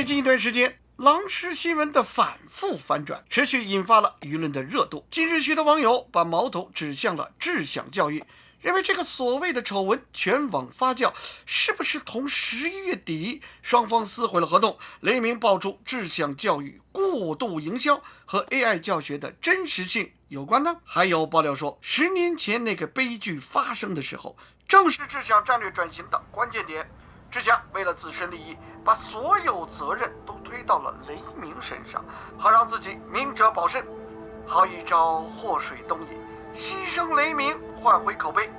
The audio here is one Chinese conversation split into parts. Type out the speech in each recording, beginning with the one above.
最近一段时间，狼师新闻的反复翻转，持续引发了舆论的热度。近日，许多网友把矛头指向了智享教育，认为这个所谓的丑闻全网发酵，是不是同11月底双方撕毁了合同，雷鸣爆出智享教育过度营销和 AI 教学的真实性有关呢？还有爆料说，10年前那个悲剧发生的时候，正是智享战略转型的关键点。智享为了自身利益，把所有责任都推到了雷鸣身上，好让自己明哲保身，好一朝祸水东引，牺牲雷鸣换回口碑。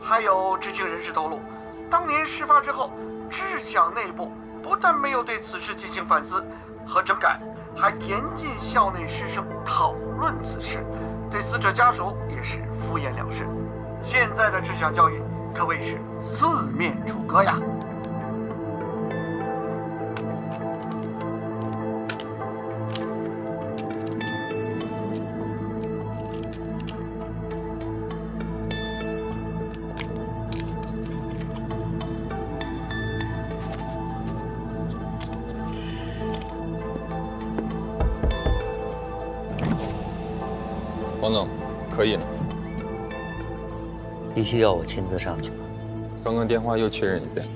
还有知情人士透露，当年事发之后，智享内部不但没有对此事进行反思和整改，还严禁校内师生讨论此事，对死者家属也是敷衍了事。现在的智享教育可谓是四面楚歌呀。王总，可以了。必须要我亲自上去吗？刚刚电话又确认一遍，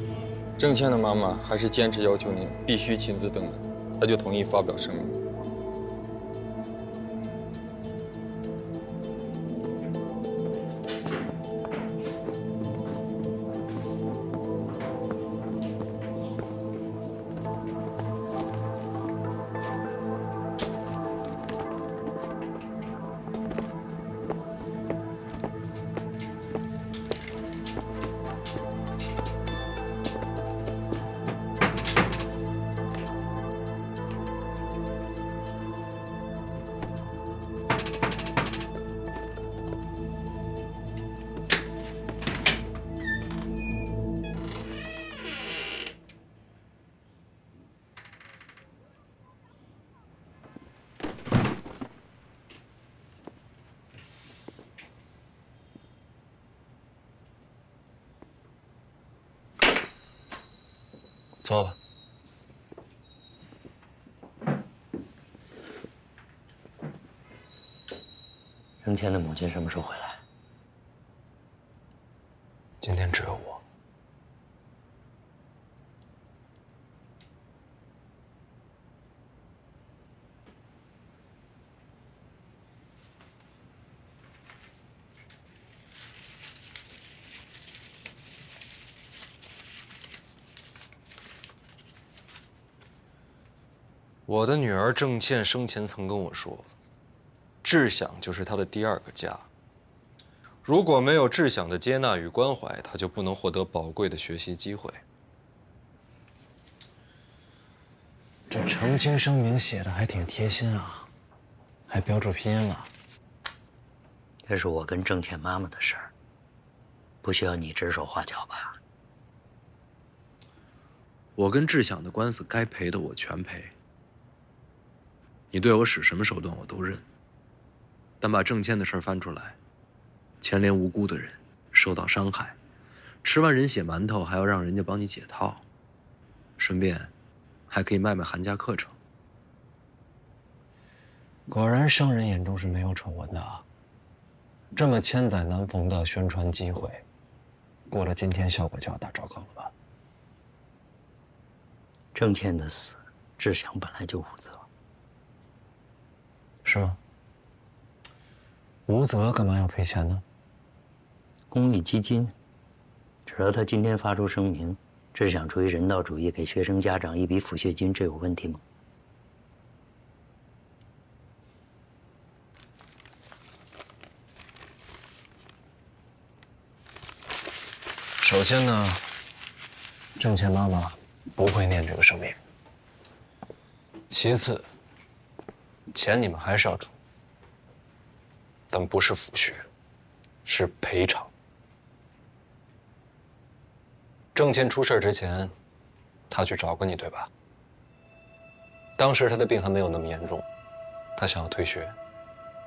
郑倩的妈妈还是坚持要求您必须亲自登门，她就同意发表声明。坐吧。郑倩的母亲什么时候回来？今天只有我。我的女儿郑倩生前曾跟我说，智享就是她的第二个家。如果没有智享的接纳与关怀，她就不能获得宝贵的学习机会。这澄清声明写的还挺贴心啊，还标注拼音了。这是我跟郑倩妈妈的事儿，不需要你指手画脚吧？我跟智享的官司该赔的我全赔。你对我使什么手段我都认，但把郑倩的事翻出来，牵连无辜的人受到伤害，吃完人血馒头还要让人家帮你解套，顺便还可以卖寒假课程。果然商人眼中是没有丑闻的啊！这么千载难逢的宣传机会，过了今天效果就要打糟糕了吧？郑倩的死，智享本来就无责。是吗？无责干嘛要赔钱呢？公益基金，只要他今天发出声明，智享出于人道主义给学生家长一笔抚恤金，这有问题吗？首先呢，郑倩妈妈不会念这个声明。其次，钱你们还是要出，但不是抚恤，是赔偿。郑倩出事之前，她去找过你，对吧？当时她的病还没有那么严重，她想要退学，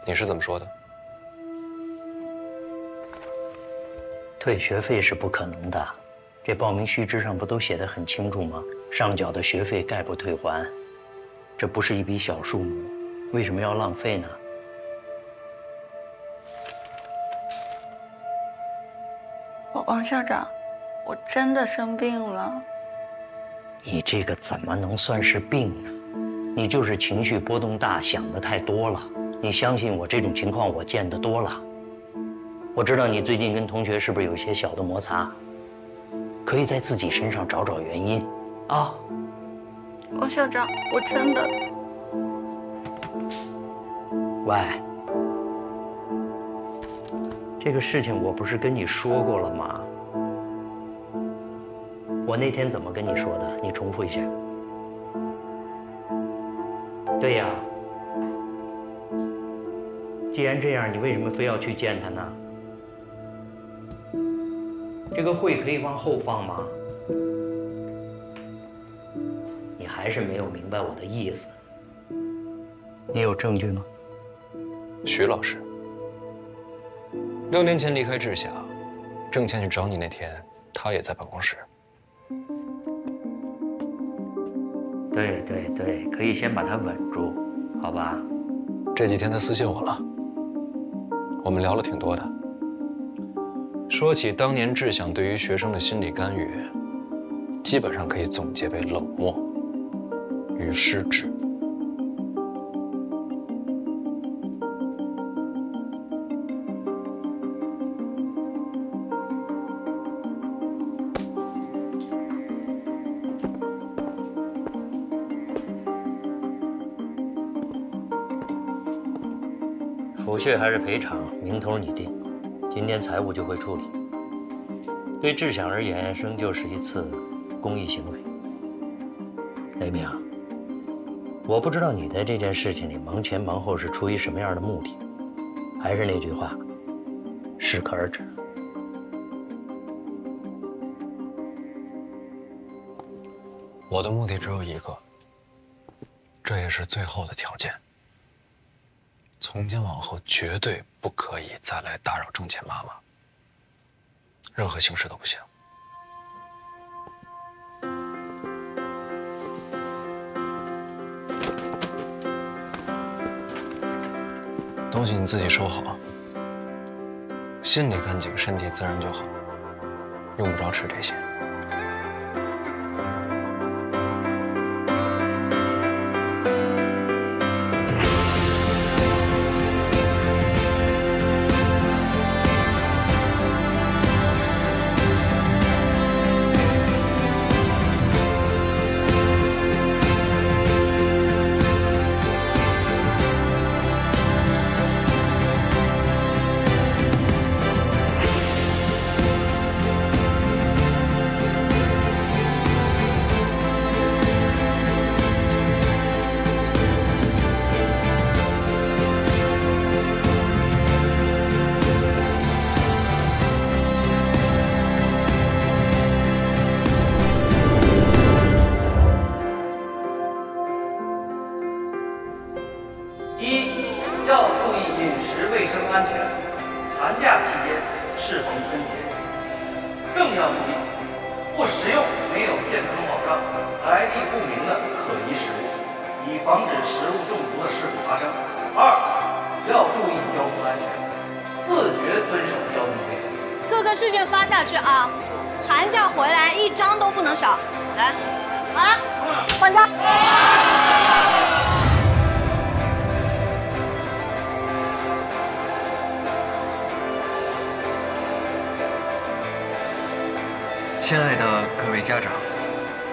你是怎么说的？退学费是不可能的，这报名须知上不都写得很清楚吗？上缴的学费概不退还，这不是一笔小数目，为什么要浪费呢？王校长，我真的生病了。你这个怎么能算是病呢？你就是情绪波动大，想得太多了。你相信我，这种情况我见得多了。我知道你最近跟同学是不是有一些小的摩擦，可以在自己身上找找原因啊。王校长，我真的……喂，这个事情我不是跟你说过了吗？我那天怎么跟你说的？你重复一下。对呀。既然这样，你为什么非要去见他呢？这个会可以往后放吗？你还是没有明白我的意思。你有证据吗？徐老师，6年前离开志向，郑倩去找你那天，他也在办公室。对，可以先把他稳住，好吧？这几天他私信我了，我们聊了挺多的。说起当年志向对于学生的心理干预，基本上可以总结为冷漠与失职。抚恤还是赔偿，名头你定，今天财务就会处理。对志向而言，仍旧是一次公益行为。雷鸣，我不知道你在这件事情里忙前忙后是出于什么样的目的，还是那句话，适可而止。我的目的只有一个，这也是最后的条件。从今往后绝对不可以再来打扰郑倩妈妈，任何形式都不行。东西你自己收好，心里干净，身体自然就好，用不着吃这些。要注意饮食卫生安全。寒假期间适逢春节，更要注意不食用没有健康保障、来历不明的可疑食物，以防止食物中毒的事故发生。2. 要注意交通安全，自觉遵守交通规则。各个试卷发下去啊，寒假回来1张都不能少。来，好了，换张。亲爱的各位家长，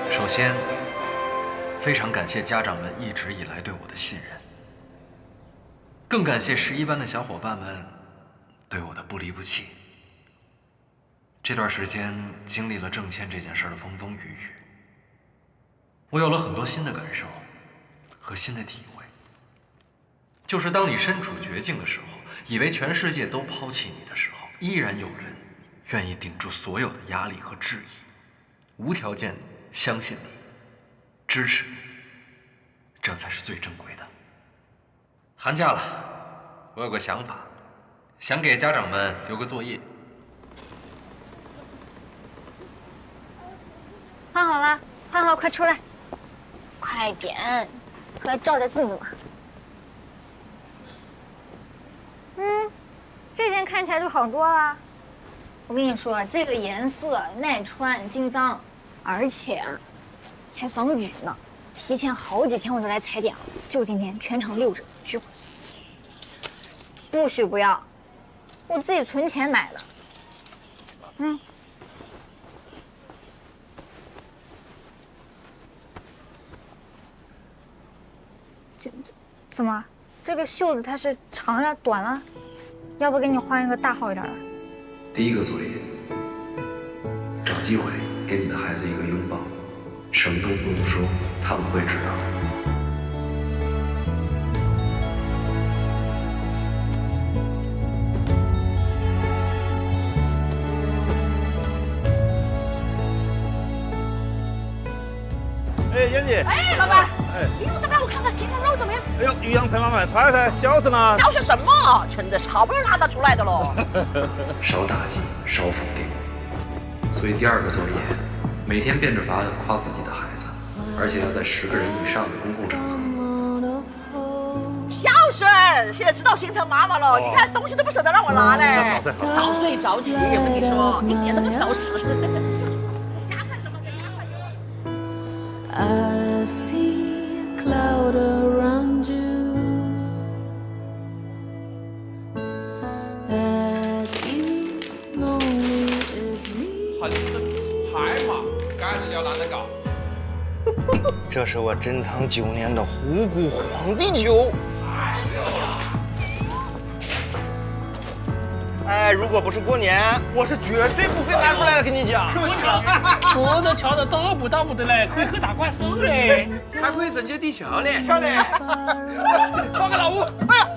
首先非常感谢家长们一直以来对我的信任，更感谢11班的小伙伴们对我的不离不弃。这段时间经历了郑倩这件事的风风雨雨，我有了很多新的感受和新的体会。就是当你身处绝境的时候，以为全世界都抛弃你的时候，依然有人愿意顶住所有的压力和质疑，无条件相信你，支持你，这才是最珍贵的。寒假了，我有个想法，想给家长们留个作业。换好了，换好，快出来！快点，出来照照镜子嘛。这件看起来就好多了。我跟你说，这个颜色耐穿、经脏，而且还防雨呢。提前好几天我就来踩点了，就今天全程6折，巨划算。不许不要，我自己存钱买的。怎么？这个袖子它是长了短了？要不给你换一个大号一点的？第一个作业，找机会给你的孩子一个拥抱，什么都不用说，他们会知道。哎，燕姐。哎，老板。哎呦，怎么样？我看看今天肉怎么样？哎呦，鱼阳才妈卖出来噻，小着呢。小是什么？真的是好不容易拿得出来的喽。少打击，少否定。所以第二个作业，每天变着法的夸自己的孩子，而且要在10个人以上的公共场合。孝顺，现在知道心疼妈妈了。你看东西都不舍得让我拿嘞，早睡早起，我跟你说，一点都不挑食。加快什么？给加快点。I see a cloud around you that you know is me。横生拍嘛，赶着叫男的搞。这是我珍藏9年的虎骨皇帝酒。哎，如果不是过年，我是绝对不会拿出来的，跟你讲。说的瞧的打不得嘞，可以喝大款手嘞，还可以整接地壳嘞。漂亮！放个老吴，哎呀，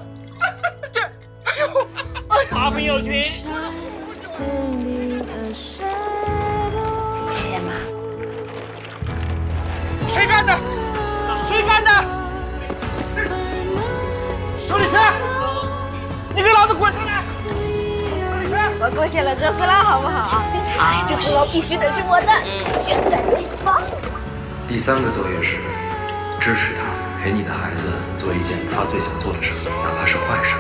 这，哎呦，发朋友圈。谢谢妈。谁干的？谁干的？周礼轩，你给老子滚出来！我勾选了哥斯拉，好不好？哎，这功劳必须得是我的，旋转金方。第3个作业是支持他，陪你的孩子做一件他最想做的事，哪怕是坏事。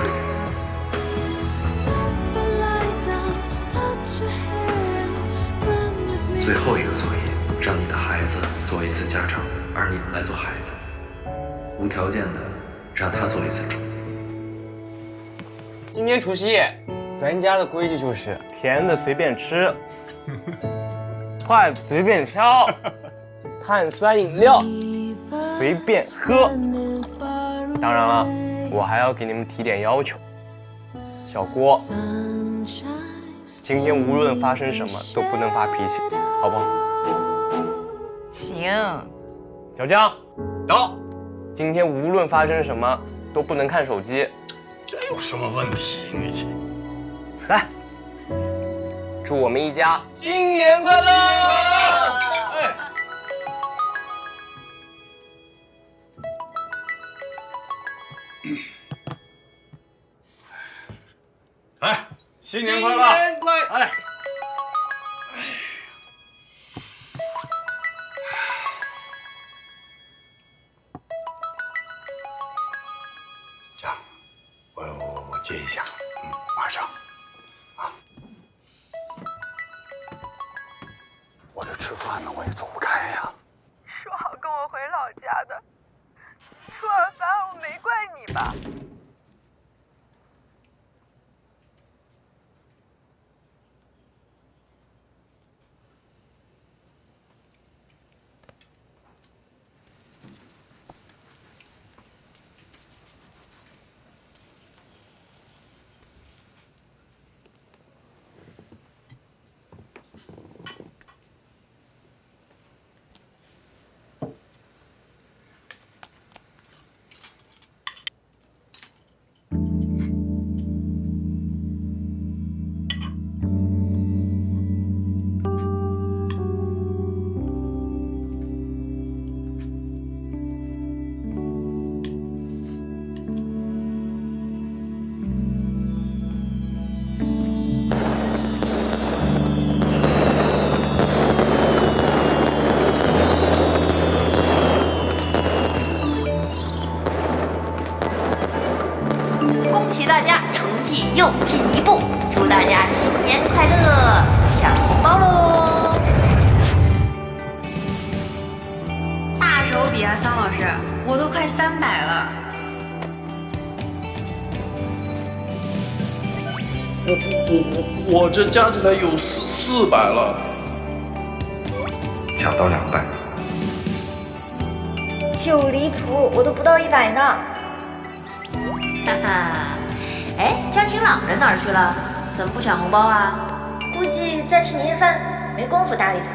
最后一个作业，让你的孩子做一次家长，而你们来做孩子，无条件的让他做一次主。今年除夕，咱家的规矩就是甜的随便吃，筷子随便挑，碳酸饮料随便喝。当然了，我还要给你们提点要求。小郭，今天无论发生什么都不能发脾气，好不好？行。小江，到。今天无论发生什么都不能看手机。这有什么问题？你这。来，祝我们一家新年快乐！哎，新年快乐！新年快乐！哎，这样，我接一下，马上。我这吃饭呢，我也走不开呀。说好跟我回老家的，吃完饭我没怪你吧？又进一步。祝大家新年快乐，抢红包喽！大手笔啊，桑老师，我都快300了。我这加起来有400了，抢到200。就离谱，我都不到100呢。哈哈，哎，江晴朗人哪儿去了？怎么不抢红包啊？估计在吃年夜饭，没工夫搭理他。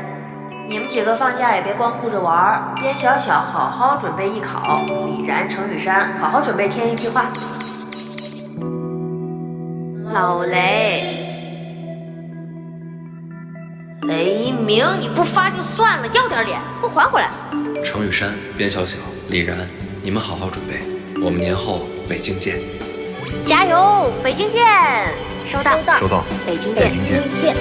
你们几个放假也别光顾着玩，边小小好好准备艺考，李然、程雨山好好准备天一计划。老雷，雷鸣，你不发就算了，要点脸，给我还回来！程雨山、边小小、李然，你们好好准备，我们年后北京见。加油，北京见！收到，收到，北京见，北京见。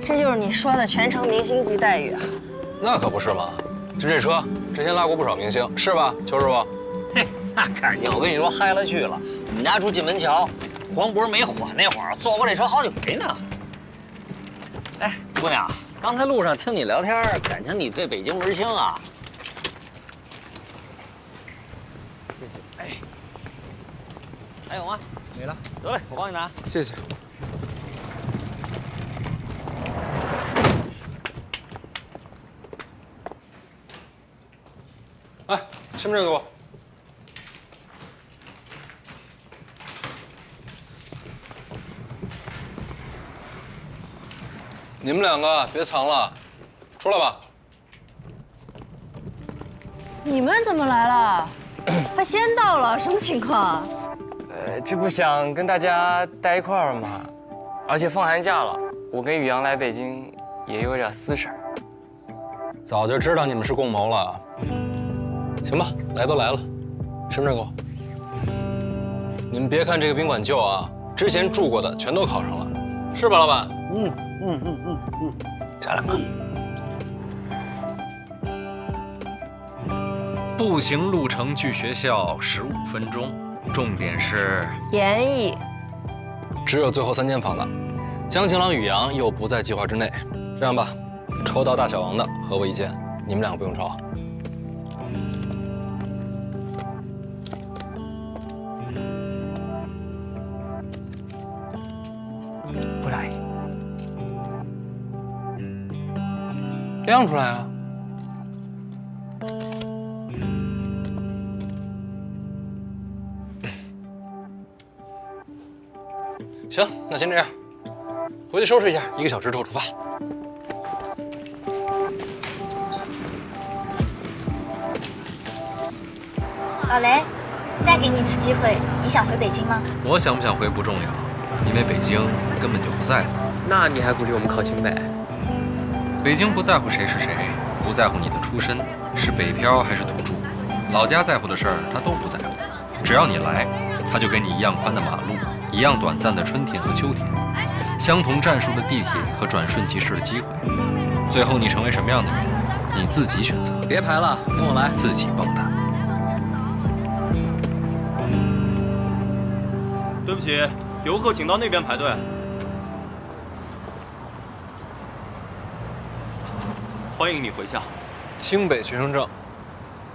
这就是你说的全程明星级待遇啊！那可不是嘛，就这车之前拉过不少明星，是吧，邱师傅？嘿，那肯定，我跟你说嗨了去了。我们家住金门桥，黄渤没火那会儿，坐过这车好几回呢。哎，姑娘，刚才路上听你聊天，感情你对北京门清啊？谢谢。哎，还有吗？没了。得嘞，我帮你拿。谢谢。哎，身份证给我。你们两个别藏了，出来吧。你们怎么来了？还先到了，什么情况？这不想跟大家待一块儿吗？而且放寒假了，我跟宇阳来北京也有点私事儿。早就知道你们是共谋了。行吧，来都来了，身份证给我。你们别看这个宾馆旧啊，之前住过的全都考上了，是吧，老板？加2个。步行路程去学校15分钟，重点是严毅。只有最后3间房的，江晴朗、宇阳又不在计划之内。这样吧，抽到大小王的和我1间，你们2个不用抽。我俩1间。亮出来啊！行，那先这样，回去收拾一下，1个小时之后出发。老雷，再给你一次机会，你想回北京吗？我想不想回不重要，因为北京根本就不在乎。那你还鼓励我们考清北？北京不在乎谁是谁，不在乎你的出身是北漂还是土著，老家在乎的事儿他都不在乎。只要你来，他就给你一样宽的马路，一样短暂的春天和秋天，相同战术的地铁和转瞬即逝的机会。最后你成为什么样的人，你自己选择。别排了，跟我来，自己蹦跶。对不起，游客请到那边排队。欢迎你回校。清北学生证，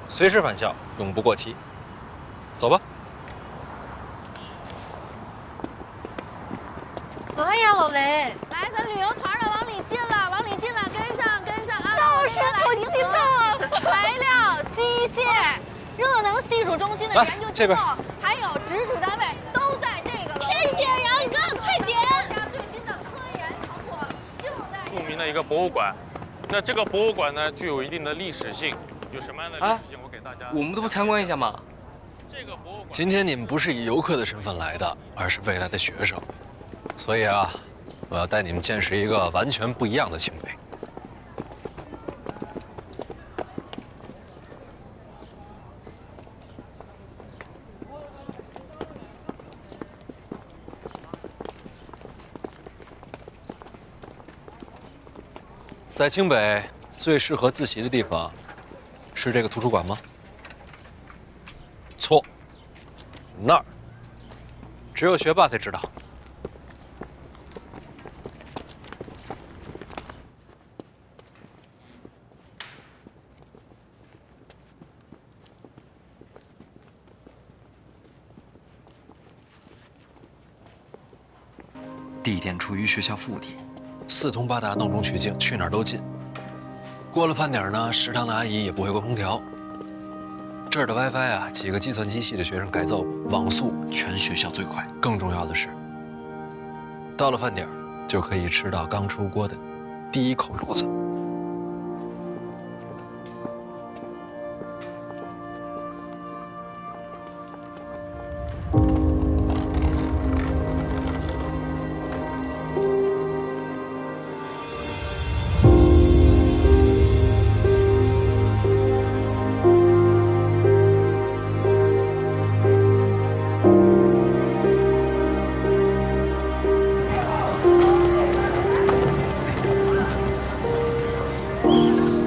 随时返校，永不过期。走吧。哎呀，老雷，来，咱旅游团的往里进了，往里进了，跟上，跟上啊！倒是好激动啊！材料谢。热能系数中心的研究机构，还有直属单位都在这个。谢谢杨哥，快点！最新的科研成果就在著名的一个博物馆。那这个博物馆呢，具有一定的历史性。有什么样的历史性？我给大家。我们都不参观一下吗？这个博物馆。今天你们不是以游客的身份来的，而是未来的学生，所以啊，我要带你们见识一个完全不一样的清北。在清北最适合自习的地方，是这个图书馆吗？错，那儿只有学霸才知道。地点处于学校腹地。四通八达，闹中取静，去哪儿都近。过了饭点呢，食堂的阿姨也不会关空调。这儿的 WiFi 啊，几个计算机系的学生改造过，网速全学校最快。更重要的是，到了饭点就可以吃到刚出锅的第一口炉子。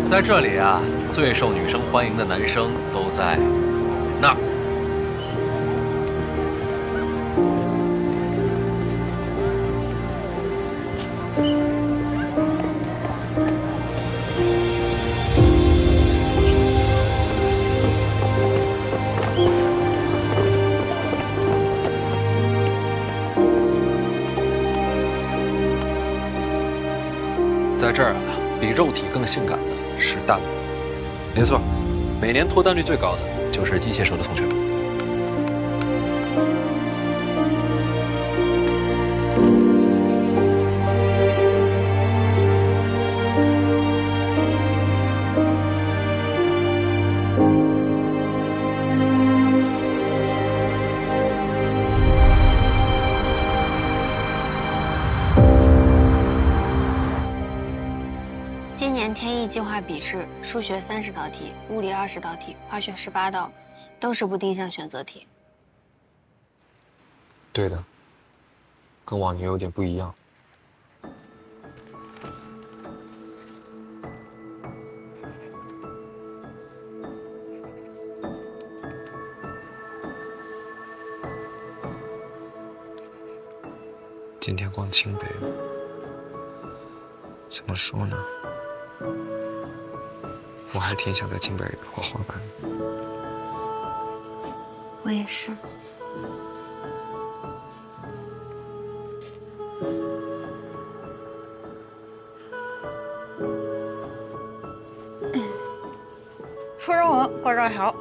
在这里啊，最受女生欢迎的男生都在那儿。在这儿啊，比肉体更性感的是大脑。没错，每年脱单率最高的就是机械手的同学们。今年天意计划笔试，数学30道题，物理20道题，化学18道，都是不定向选择题。对的，跟往年有点不一样。今天逛清北，怎么说呢？我还挺想在清北滑滑板。我也是。出中门过这条，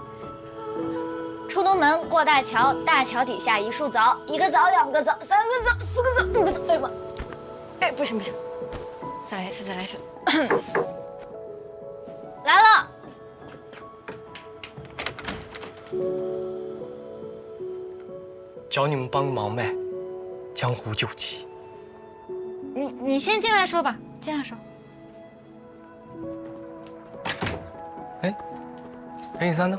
出东门过大桥，大桥底下一树枣，一个枣，2个枣，3个枣，4个枣，5个枣。哎呀妈！哎，不行不行，再来一次，再来一次。来了。找你们帮个忙呗，江湖救急。你先进来说吧，进来说。哎，任一三呢？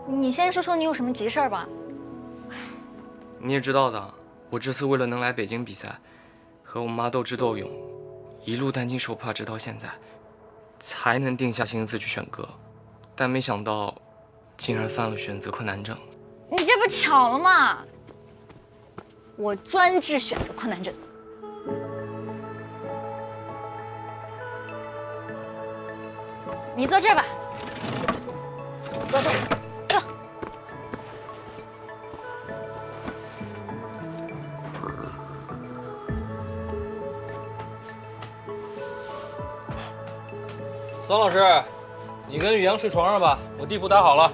你先说说你有什么急事儿吧。你也知道的，我这次为了能来北京比赛，和我妈斗智斗勇，一路担惊受怕，直到现在，才能定下心思去选歌，但没想到，竟然犯了选择困难症。你这不巧了吗？我专治选择困难症。你坐这儿吧，坐这儿。坐。桑老师，你跟宇阳睡床上吧，我地铺搭好了。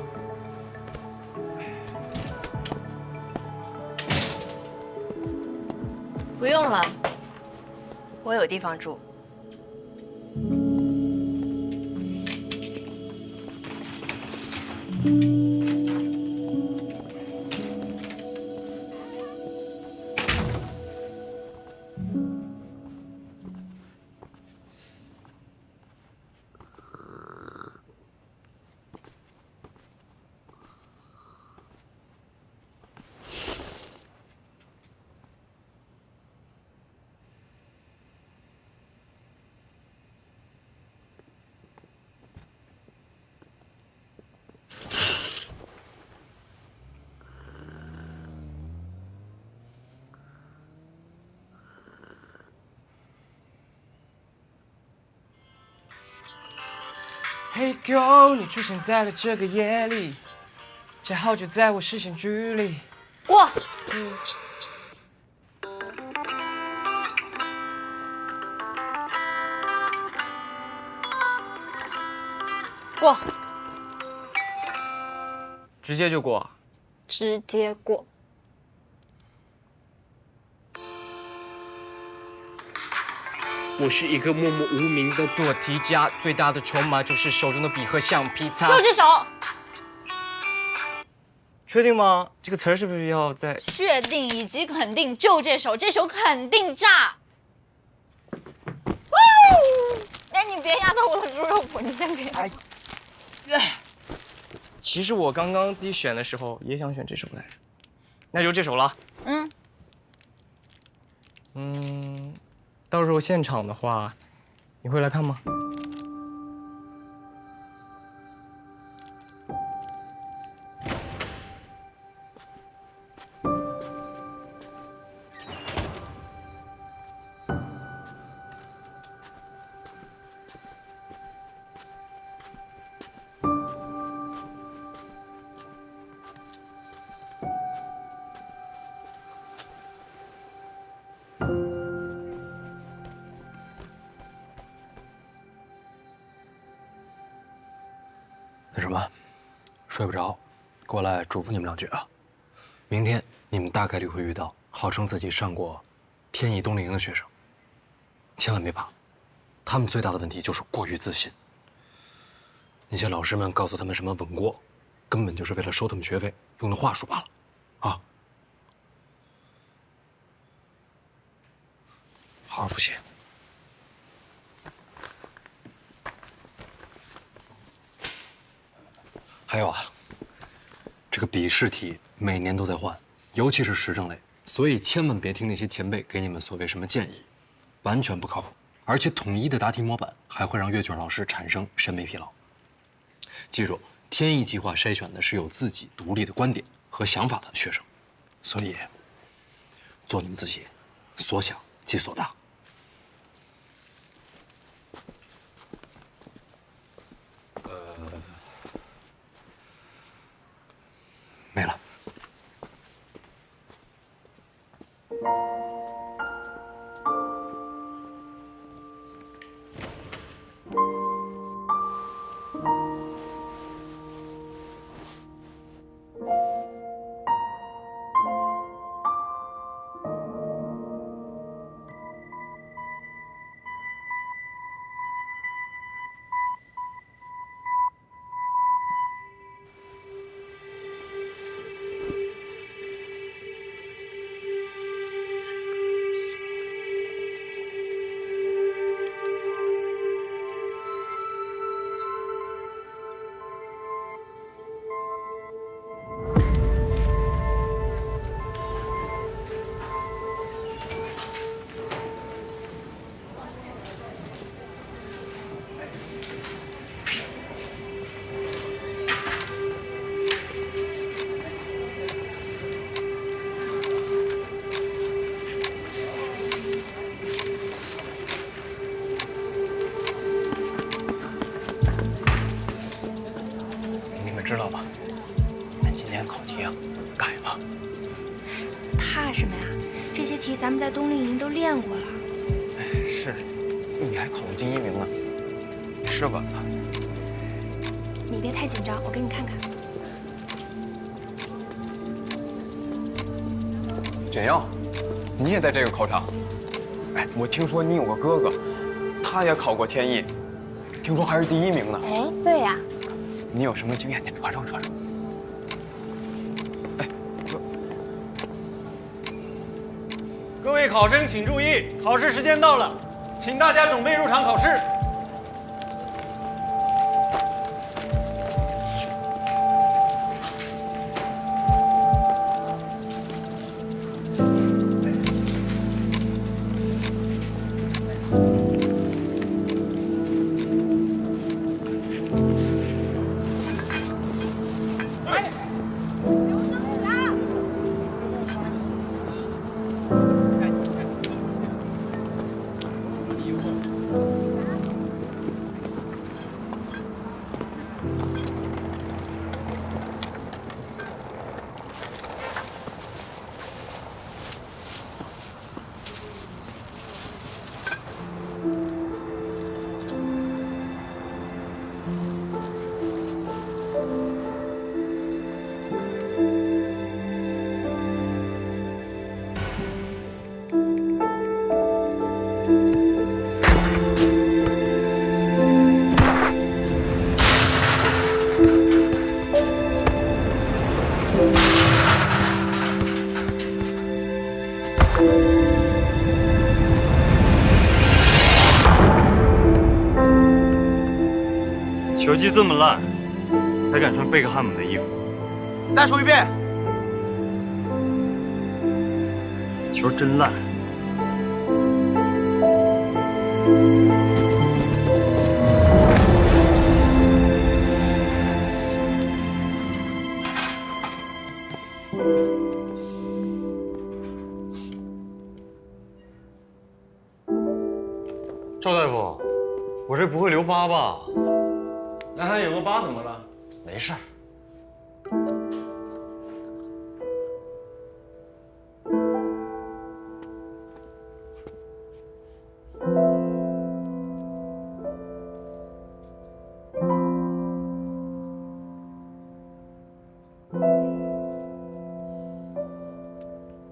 不用了，我有地方住。Hey girl， 你出现在了这个夜里，恰好就在我视线距离。过。过。直接就过。直接过。我是一个默默无名的做题家，最大的筹码就是手中的笔和橡皮擦。就这首。确定吗？这个词儿是不是要在？确定以及肯定，就这首，这首肯定炸。哎，你别压到我的猪肉脯，你先别。哎，其实我刚刚自己选的时候也想选这首来着，那就这首了。到时候现场的话，你会来看吗？那什么，睡不着，过来嘱咐你们两句啊。明天你们大概率会遇到号称自己上过天意冬令营的学生，千万别怕，他们最大的问题就是过于自信。那些老师们告诉他们什么稳过，根本就是为了收他们学费用的话术罢了，啊！好好复习。还有啊，这个笔试题每年都在换，尤其是时政类，所以千万别听那些前辈给你们所谓什么建议，完全不靠谱。而且统一的答题模板还会让阅卷老师产生审美疲劳。记住，天意计划筛选的是有自己独立的观点和想法的学生，所以做你们自己，所想即所大。没了。知道吧？今天考题啊，改吧。怕什么呀？这些题咱们在冬令营都练过了。是，你还考了第1名呢，是吧？你别太紧张，我给你看看。简耀，你也在这个考场？哎，我听说你有个哥哥，他也考过天艺，听说还是第1名呢。哎，对呀。你有什么经验？你传授传授。哎，各位考生请注意，考试时间到了，请大家准备入场考试。球技这么烂，还敢穿贝克汉姆的衣服？再说一遍。球真烂。赵大夫，我这不会留疤吧？那还有个疤怎么了？没事。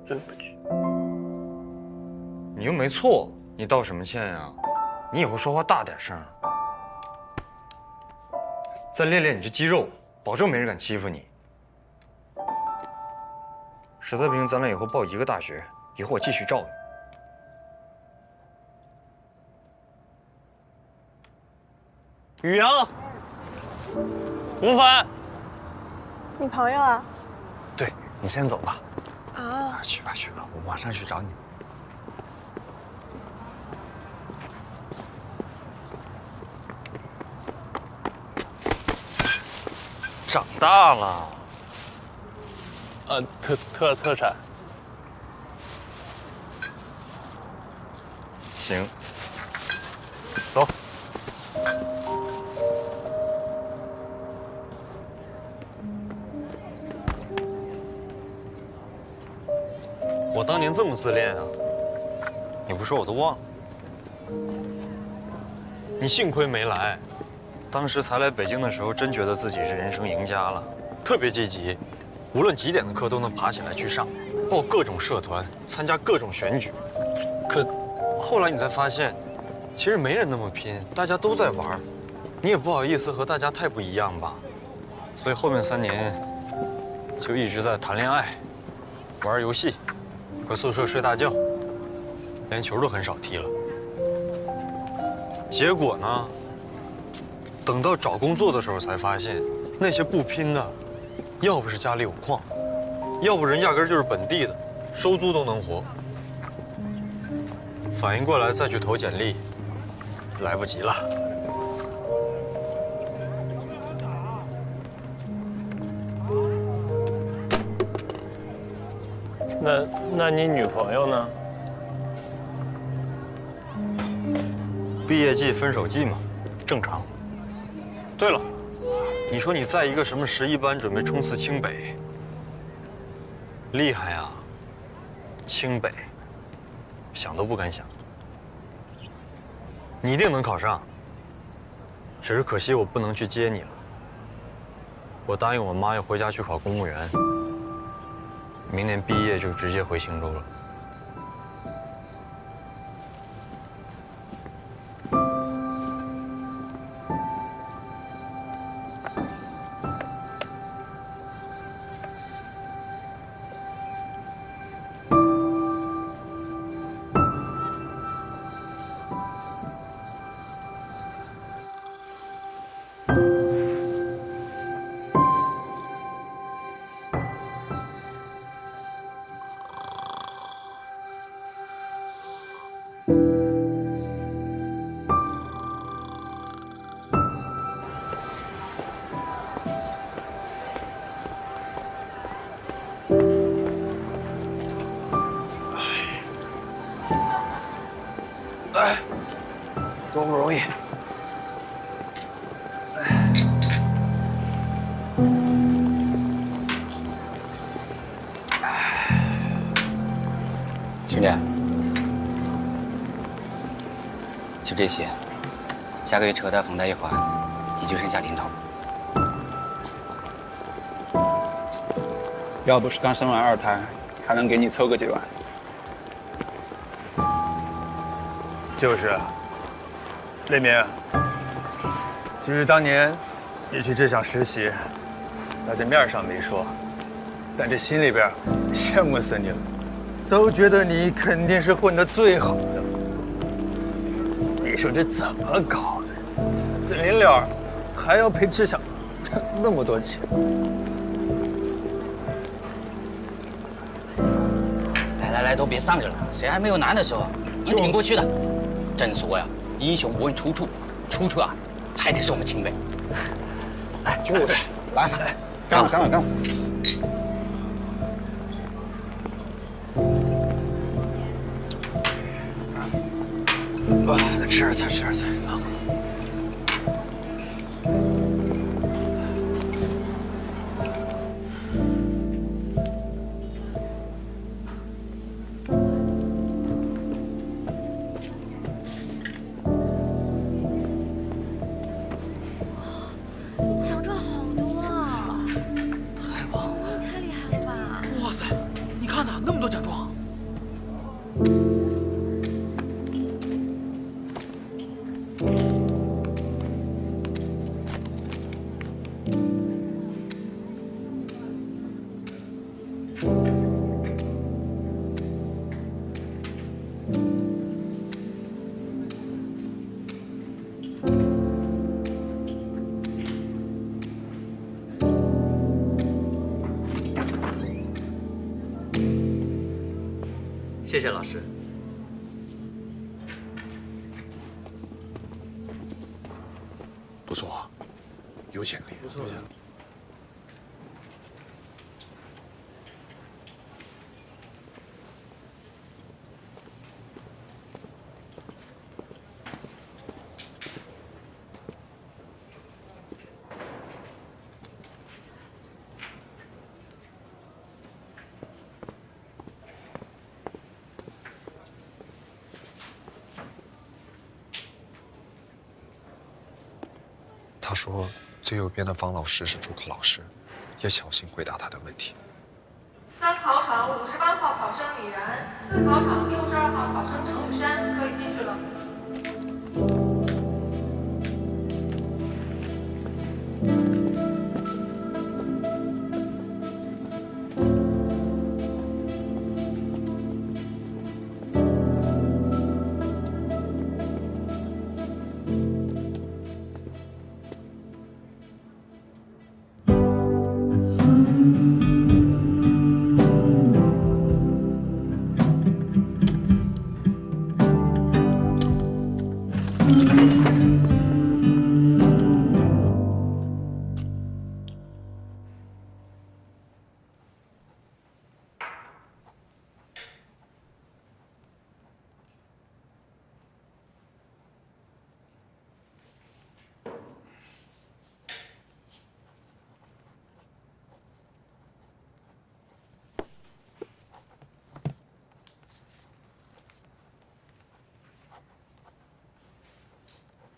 对不起。你又没错，你道什么歉呀？你以后说话大点声。再练练你这肌肉，保证没人敢欺负你。实在不行，咱俩以后报一个大学，以后我继续罩你。宇阳，吴凡，你朋友啊？对，你先走吧。啊，去吧去吧，我马上去找你。长大了。特产。行，走。我当年这么自恋啊！你不说我都忘了。你幸亏没来，当时才来北京的时候，真觉得自己是人生赢家了，特别积极，无论几点的课都能爬起来去上，报各种社团，参加各种选举。可后来你才发现，其实没人那么拼，大家都在玩，你也不好意思和大家太不一样吧。所以后面3年就一直在谈恋爱、玩游戏。回宿舍睡大觉，连球都很少踢了。结果呢，等到找工作的时候才发现，那些不拼的，要不是家里有矿，要不人压根就是本地的，收租都能活。反应过来再去投简历，来不及了。那你女朋友呢？毕业季、分手季嘛，正常。对了，你说你在一个什么11班准备冲刺清北，厉害啊！清北，想都不敢想。你一定能考上，只是可惜我不能去接你了。我答应我妈要回家去考公务员，明年毕业就直接回青州了。哎，多不容易。兄弟，就这些，下个月车贷、房贷一还，也就剩下零头。要不是刚生完2胎，还能给你凑个几万。就是，雷鸣，其实当年你去这厂实习，那这面上没说，但这心里边羡慕死你了，都觉得你肯定是混得最好的。你说这怎么搞的？这临了还要赔志强那么多钱。来，都别上去了，谁还没有难的时候？能挺过去的。正所谓啊，英雄不问出处，出处啊，还得是我们亲辈。来，就是，来，干了。哇，吃点菜啊！奖状好多啊！太棒了！你太厉害了吧！哇塞，你看呐，那么多奖状。谢谢老师。不错啊，有潜力。不错。他说，最右边的方老师是主考老师，也小心回答他的问题。3考场58号考生李然，4考场62号考生程雨山可以进去了。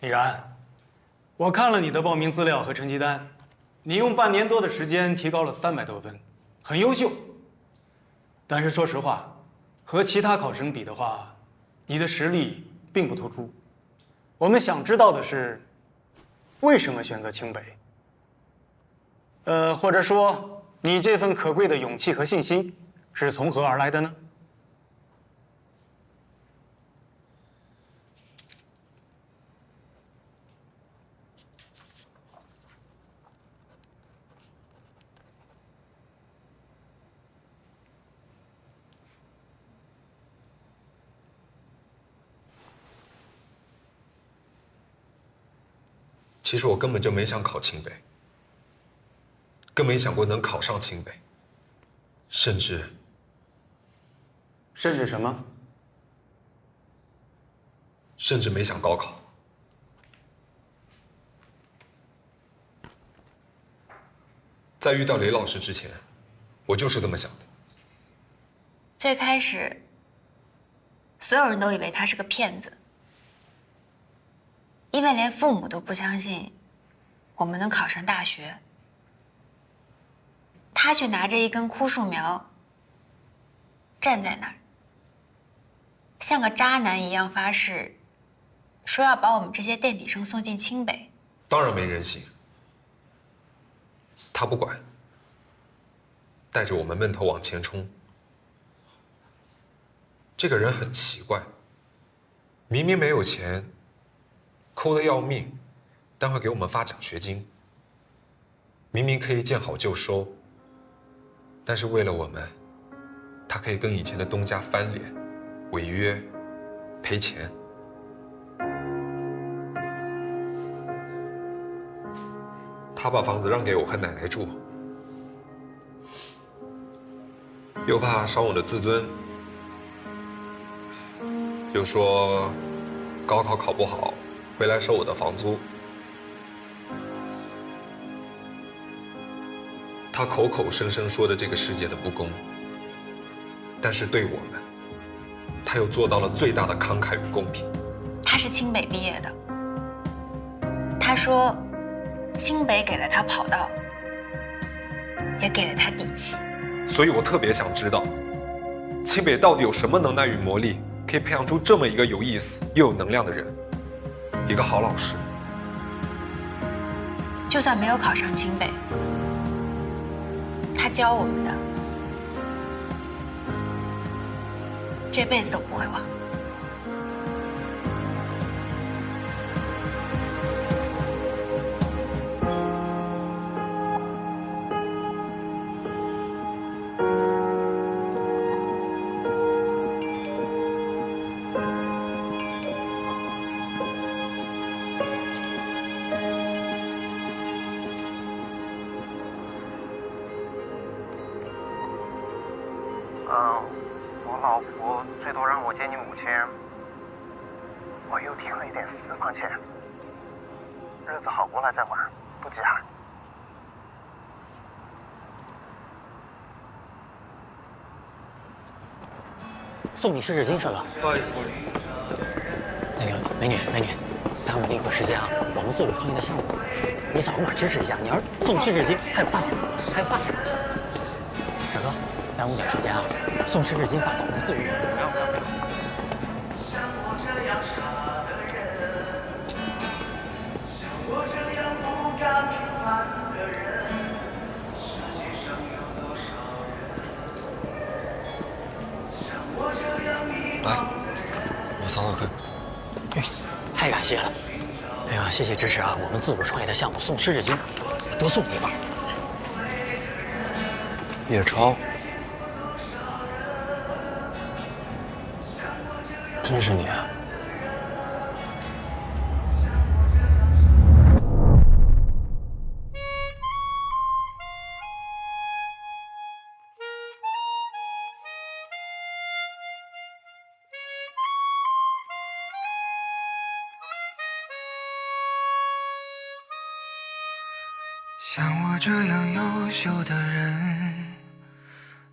李然，我看了你的报名资料和成绩单，你用半年多的时间提高了300多分，很优秀。但是说实话，和其他考生比的话，你的实力并不突出。我们想知道的是，为什么选择清北？或者说，你这份可贵的勇气和信心是从何而来的呢？其实我根本就没想考清北，更没想过能考上清北，甚至什么？甚至没想高考。在遇到雷老师之前，我就是这么想的。最开始，所有人都以为他是个骗子。因为连父母都不相信我们能考上大学，他却拿着一根枯树苗站在那儿，像个渣男一样发誓，说要把我们这些垫底生送进清北。当然没人信，他不管，带着我们闷头往前冲。这个人很奇怪，明明没有钱。抠得要命，但会给我们发奖学金。明明可以见好就收，但是为了我们，他可以跟以前的东家翻脸、违约、赔钱。他把房子让给我和奶奶住，又怕伤我的自尊，又说高考考不好。回来收我的房租，他口口声声说的这个世界的不公，但是对我们，他又做到了最大的慷慨与公平。他是清北毕业的，他说，清北给了他跑道，也给了他底气。所以我特别想知道，清北到底有什么能耐与魔力，可以培养出这么一个有意思又有能量的人。一个好老师，就算没有考上清北，他教我们的，这辈子都不会忘。我老婆最多让我见你母亲，我又添了一点私房钱，日子好过了再玩，不急啊。送你湿纸巾，帅哥。不好意思，那个美女，耽误你一会儿时间啊，我们自主创业的项目，你早点支持一下。你要是送湿纸巾，还有发卡，帅哥，耽误点时间啊，送湿纸巾发小的自主。不要。来，我扫扫看。太感谢了！哎呀，谢谢支持啊！我们自主创业的项目送湿纸巾，多送你一包。叶超，真是你啊！像我这样优秀的人，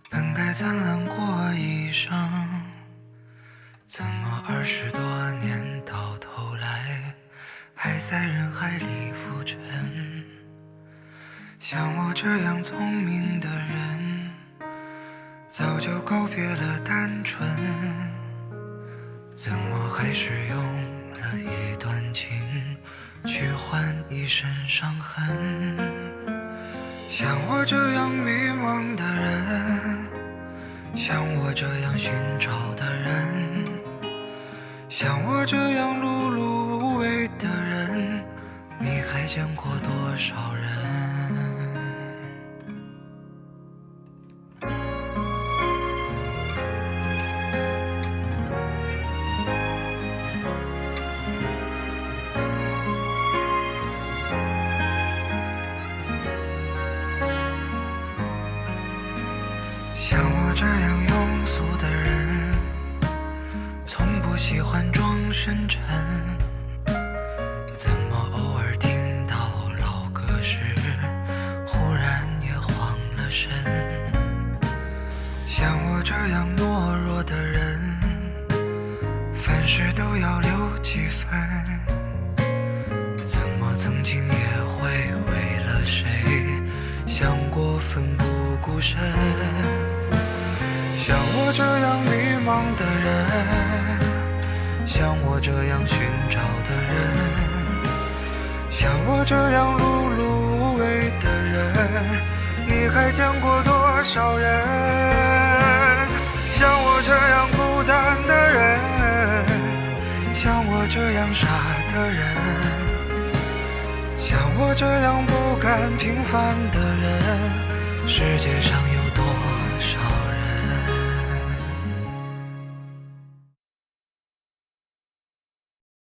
本该灿烂过一生，怎么20多年到头来，还在人海里浮沉？像我这样聪明的人，早就告别了单纯，怎么还是用了一段情去换一身伤痕？像我这样迷茫的人，像我这样寻找的人，像我这样碌碌无为的人，你还见过多少人？像我这样庸俗的人，从不喜欢装深沉，怎么偶尔听到老歌时，忽然也慌了神？像我这样懦弱的人，凡事都要留几分，怎么曾经也会为了谁想过奋不顾身？像我这样迷茫的人，像我这样寻找的人，像我这样碌碌无为的人，你还见过多少人？像我这样孤单的人，像我这样傻的人，像我这样不甘平凡的人，世界上